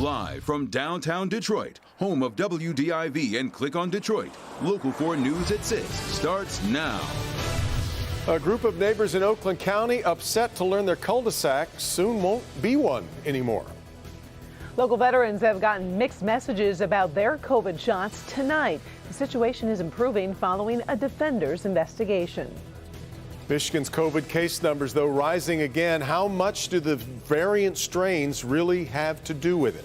Live from downtown Detroit, home of WDIV and Click on Detroit, Local 4 News at 6 starts now. A group of neighbors in Oakland County upset to learn their cul-de-sac soon won't be one anymore. Local veterans have gotten mixed messages about their COVID shots tonight. The situation is improving following a defender's investigation. Michigan's COVID case numbers, though, rising again. How much do the variant strains really have to do with it?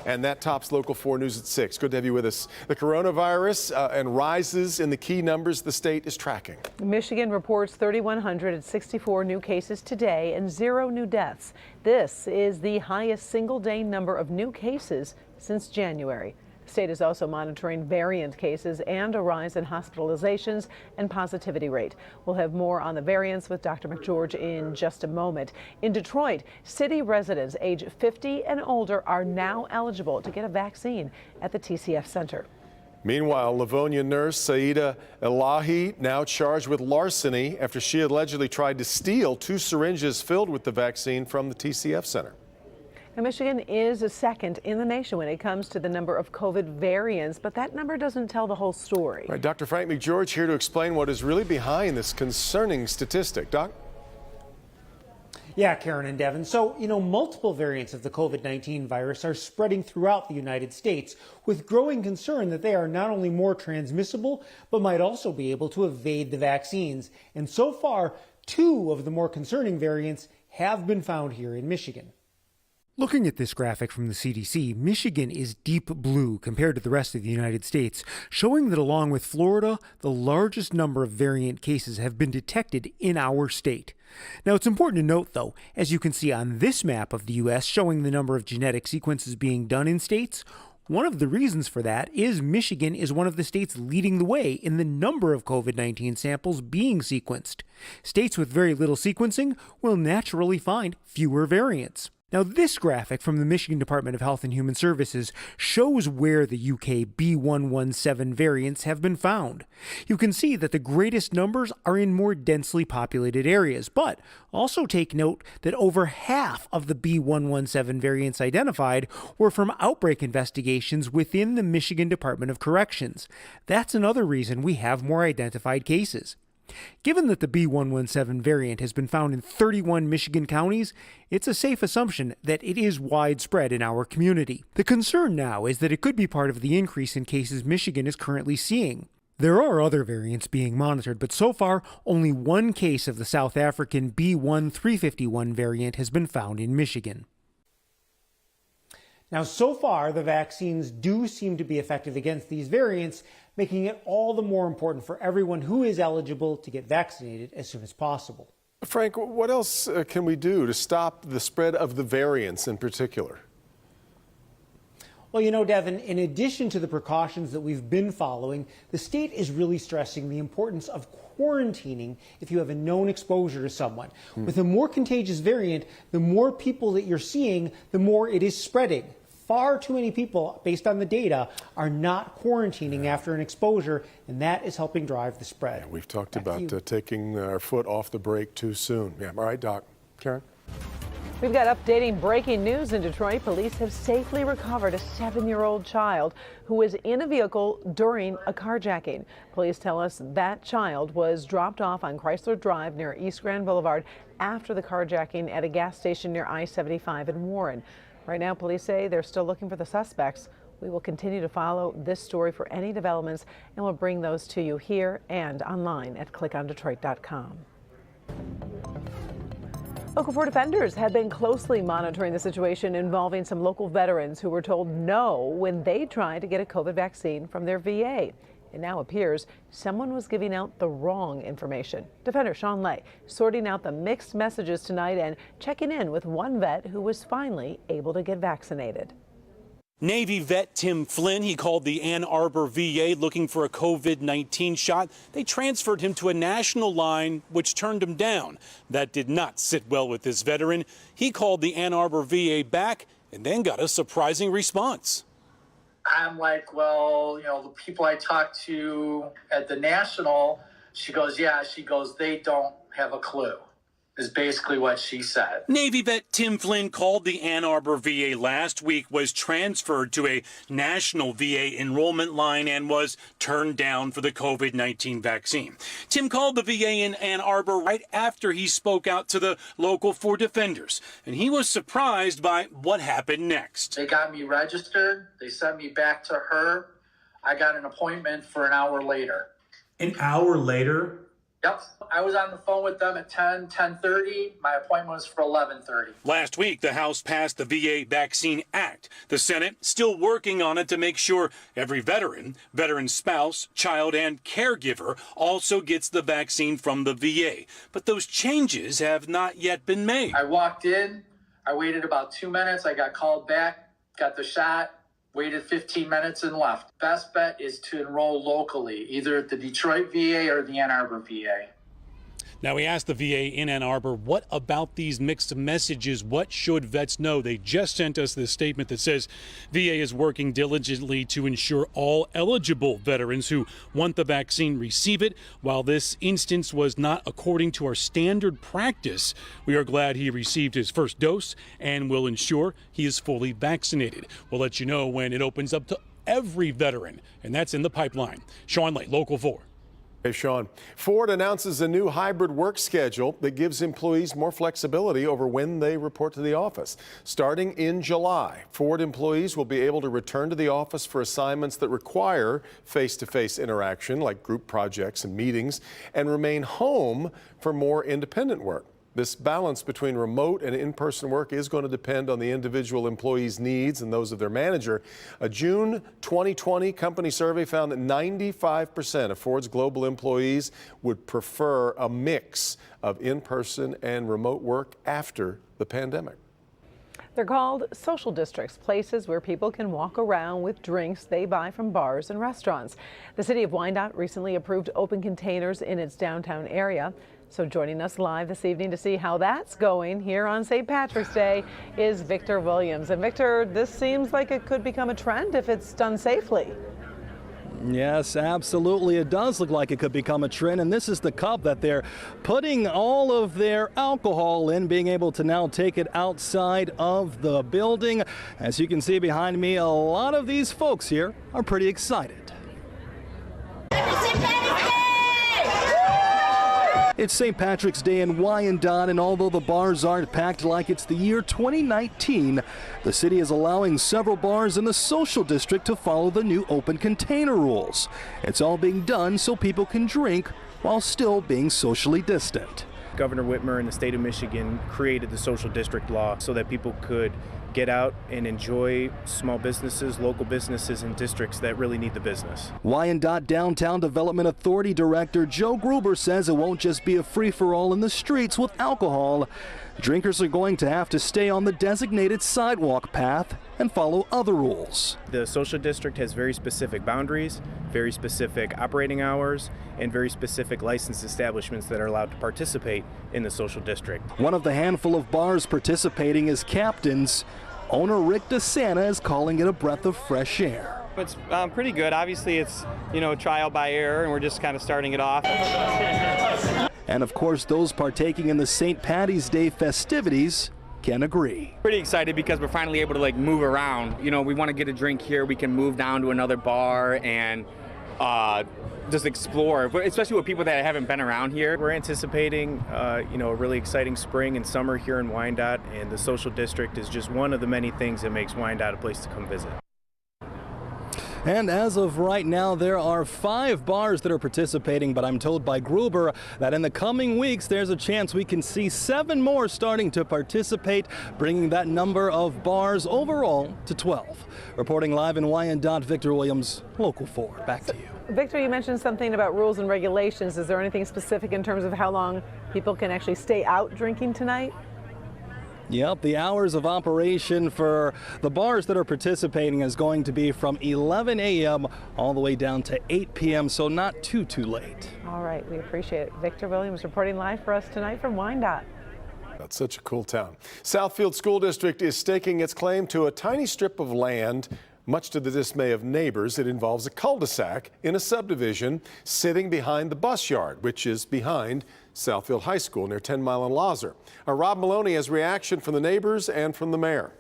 And that tops Local 4 News at 6. Good to have you with us. The coronavirus and rises in the key numbers the state is tracking. Michigan reports 3,164 new cases today and 0 new deaths. This is the highest single-day number of new cases since January. The state is also monitoring variant cases and a rise in hospitalizations and positivity rate. We'll have more on the variants with Dr. McGeorge in just a moment. In Detroit, city residents age 50 and older are now eligible to get a vaccine at the TCF Center. Meanwhile, Livonia nurse Saida Elahi now charged with larceny after she allegedly tried to steal 2 syringes filled with the vaccine from the TCF Center. Now, Michigan is second in the nation when it comes to the number of COVID variants, but that number doesn't tell the whole story. Right, Dr. Frank McGeorge here to explain what is really behind this concerning statistic. Doc? Yeah, Karen and Devin. So, multiple variants of the COVID-19 virus are spreading throughout the United States, with growing concern that they are not only more transmissible, but might also be able to evade the vaccines. And so far, 2 of the more concerning variants have been found here in Michigan. Looking at this graphic from the CDC, Michigan is deep blue compared to the rest of the United States, showing that along with Florida, the largest number of variant cases have been detected in our state. Now, it's important to note, though, as you can see on this map of the U.S. showing the number of genetic sequences being done in states, one of the reasons for that is Michigan is one of the states leading the way in the number of COVID-19 samples being sequenced. States with very little sequencing will naturally find fewer variants. Now, this graphic from the Michigan Department of Health and Human Services shows where the UK B117 variants have been found. You can see that the greatest numbers are in more densely populated areas, but also take note that over half of the B117 variants identified were from outbreak investigations within the Michigan Department of Corrections. That's another reason we have more identified cases. Given that the B117 variant has been found in 31 Michigan counties, it's a safe assumption that it is widespread in our community. The concern now is that it could be part of the increase in cases Michigan is currently seeing. There are other variants being monitored, but so far, only 1 case of the South African B1351 variant has been found in Michigan. Now, so far, the vaccines do seem to be effective against these variants, making it all the more important for everyone who is eligible to get vaccinated as soon as possible. Frank, what else can we do to stop the spread of the variants in particular? Well, Devin, in addition to the precautions that we've been following, the state is really stressing the importance of quarantining if you have a known exposure to someone. With a more contagious variant, the more people that you're seeing, the more it is spreading. Far too many people, based on the data, are not quarantining after an exposure, and that is helping drive the spread. Yeah, we've talked about taking our foot off the brake too soon. Yeah, all right, Doc. Karen? We've got updating breaking news in Detroit. Police have safely recovered a 7-year-old child who was in a vehicle during a carjacking. Police tell us that child was dropped off on Chrysler Drive near East Grand Boulevard after the carjacking at a gas station near I-75 in Warren. Right now, police say they're still looking for the suspects. We will continue to follow this story for any developments, and we'll bring those to you here and online at clickondetroit.com. Local 4 defenders have been closely monitoring the situation involving some local veterans who were told no when they tried to get a COVID vaccine from their VA. It now appears someone was giving out the wrong information. Defender Sean Lay sorting out the mixed messages tonight and checking in with one vet who was finally able to get vaccinated. Navy vet Tim Flynn, he called the Ann Arbor VA looking for a COVID-19 shot. They transferred him to a national line, which turned him down. That did not sit well with this veteran. He called the Ann Arbor VA back and then got a surprising response. I'm like, well, the people I talked to at the national, she goes, they don't have a clue. is basically what she said. Navy vet Tim Flynn called the Ann Arbor VA last week, was transferred to a national VA enrollment line, and was turned down for the COVID-19 vaccine. Tim called the VA in Ann Arbor right after he spoke out to the Local 4 defenders, and he was surprised by what happened next. They got me registered. They sent me back to her. I got an appointment for an hour later. An hour later? Yep. I was on the phone with them at 10:30. My appointment was for 11:30. Last week, the House passed the VA Vaccine Act. The Senate still working on it to make sure every veteran, veteran spouse, child, and caregiver also gets the vaccine from the VA. But those changes have not yet been made. I walked in. I waited about 2 minutes. I got called back, got the shot, waited 15 minutes and left. Best bet is to enroll locally, either at the Detroit VA or the Ann Arbor VA. Now, we asked the VA in Ann Arbor, what about these mixed messages? What should vets know? They just sent us this statement that says VA is working diligently to ensure all eligible veterans who want the vaccine receive it. While this instance was not according to our standard practice, we are glad he received his first dose and will ensure he is fully vaccinated. We'll let you know when it opens up to every veteran, and that's in the pipeline. Sean Lay, Local 4. Hey, Sean. Ford announces a new hybrid work schedule that gives employees more flexibility over when they report to the office. Starting in July, Ford employees will be able to return to the office for assignments that require face-to-face interaction, like group projects and meetings, and remain home for more independent work. This balance between remote and in-person work is going to depend on the individual employee's needs and those of their manager. A June 2020 company survey found that 95% of Ford's global employees would prefer a mix of in-person and remote work after the pandemic. They're called social districts, places where people can walk around with drinks they buy from bars and restaurants. The city of Wyandotte recently approved open containers in its downtown area. So joining us live this evening to see how that's going here on St. Patrick's Day is Victor Williams. And Victor, this seems like it could become a trend if it's done safely. Yes, absolutely. It does look like it could become a trend, and this is the cup that they're putting all of their alcohol in, being able to now take it outside of the building. As you can see behind me, a lot of these folks here are pretty excited. It's St. Patrick's Day in Wyandotte, and although the bars aren't packed like it's the year 2019, the city is allowing several bars in the social district to follow the new open container rules. It's all being done so people can drink while still being socially distant. Governor Whitmer in the state of Michigan created the social district law so that people could get out and enjoy small businesses, local businesses in districts that really need the business. Wyandotte Downtown Development Authority Director Joe Gruber says it won't just be a free-for-all in the streets with alcohol. Drinkers are going to have to stay on the designated sidewalk path and follow other rules. The social district has very specific boundaries, very specific operating hours, and very specific licensed establishments that are allowed to participate in the social district. One of the handful of bars participating is Captain's. Owner Rick DeSanta is calling it a breath of fresh air. It's pretty good. Obviously, it's, trial by error, and we're just kind of starting it off. And of course, those partaking in the St. Patty's Day festivities can agree. Pretty excited because we're finally able to move around. We want to get a drink here. We can move down to another bar and just explore, especially with people that haven't been around here. We're anticipating, a really exciting spring and summer here in Wyandotte, and the social district is just one of the many things that makes Wyandotte a place to come visit. And as of right now, there are 5 bars that are participating, but I'm told by Gruber that in the coming weeks, there's a chance we can see 7 more starting to participate, bringing that number of bars overall to 12. Reporting live in Wyandotte, Victor Williams, Local 4. Back to you. Victor, you mentioned something about rules and regulations. Is there anything specific in terms of how long people can actually stay out drinking tonight? Yep, the hours of operation for the bars that are participating is going to be from 11 a.m. all the way down to 8 p.m., so not too late. All right, we appreciate it. Victor Williams reporting live for us tonight from Wyandotte. That's such a cool town. Southfield School District is staking its claim to a tiny strip of land Much to the dismay of neighbors, it involves a cul-de-sac in a subdivision sitting behind the bus yard, which is behind Southfield High School near 10 Mile and Lazar. Rob Maloney has reaction from the neighbors and from the mayor.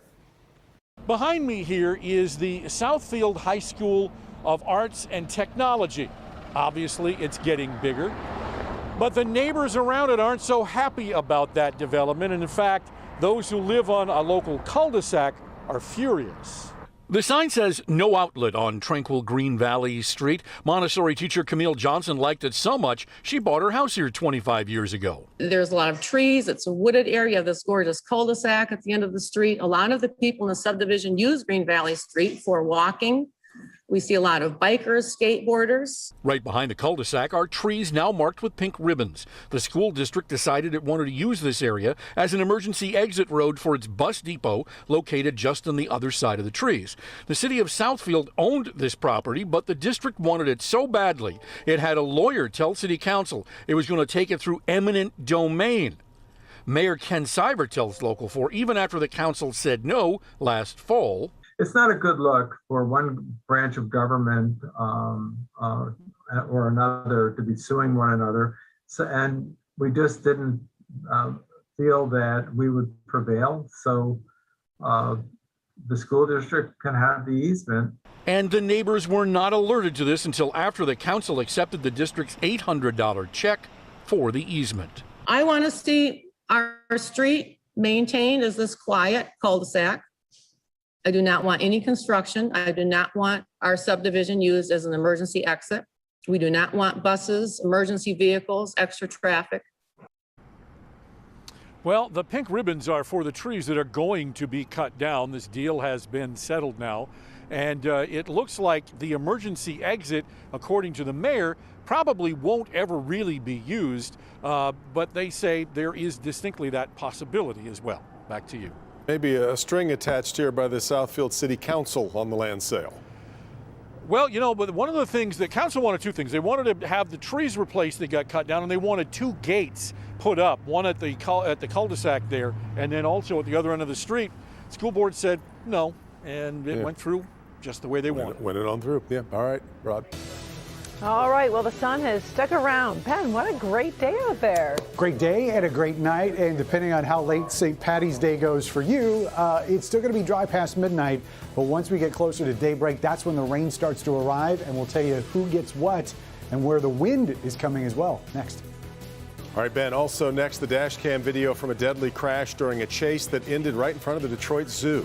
Behind me here is the Southfield High School of Arts and Technology. Obviously, it's getting bigger, but the neighbors around it aren't so happy about that development. And in fact, those who live on a local cul-de-sac are furious. The sign says no outlet on tranquil Green Valley Street. Montessori teacher Camille Johnson liked it so much she bought her house here 25 years ago. There's a lot of trees. It's a wooded area. This gorgeous cul-de-sac at the end of the street. A lot of the people in the subdivision use Green Valley Street for walking. We see a lot of bikers, skateboarders. Right behind the cul-de-sac are trees now marked with pink ribbons. The school district decided it wanted to use this area as an emergency exit road for its bus depot located just on the other side of the trees. The city of Southfield owned this property, but the district wanted it so badly it had a lawyer tell city council it was going to take it through eminent domain. Mayor Ken Seibert tells Local 4 even after the council said no last fall. It's not a good look for one branch of government or another to be suing one another. So, and we just didn't feel that we would prevail. So the school district can have the easement. And the neighbors were not alerted to this until after the council accepted the district's $800 check for the easement. I want to see our street maintained as this quiet cul-de-sac. I do not want any construction. I do not want our subdivision used as an emergency exit. We do not want buses, emergency vehicles, extra traffic. Well, the pink ribbons are for the trees that are going to be cut down. This deal has been settled now. And it looks like the emergency exit, according to the mayor, probably won't ever really be used. But they say there is distinctly that possibility as well. Back to you. Maybe a string attached here by the Southfield City Council on the land sale. Well, you know, but one of the things, the council wanted two things. They wanted to have the trees replaced that got cut down, and they wanted two gates put up, one at the cul-de-sac there, and then also at the other end of the street. School board said no, and it went through just the way they wanted. Went it on through. Yeah, all right, Rod. All right, well, the sun has stuck around. Ben, what a great day out there. Great day and a great night, and depending on how late St. Patty's Day goes for you, it's still going to be dry past midnight, but once we get closer to daybreak, that's when the rain starts to arrive, and we'll tell you who gets what and where the wind is coming as well. Next. All right, Ben, also next, the dash cam video from a deadly crash during a chase that ended right in front of the Detroit Zoo.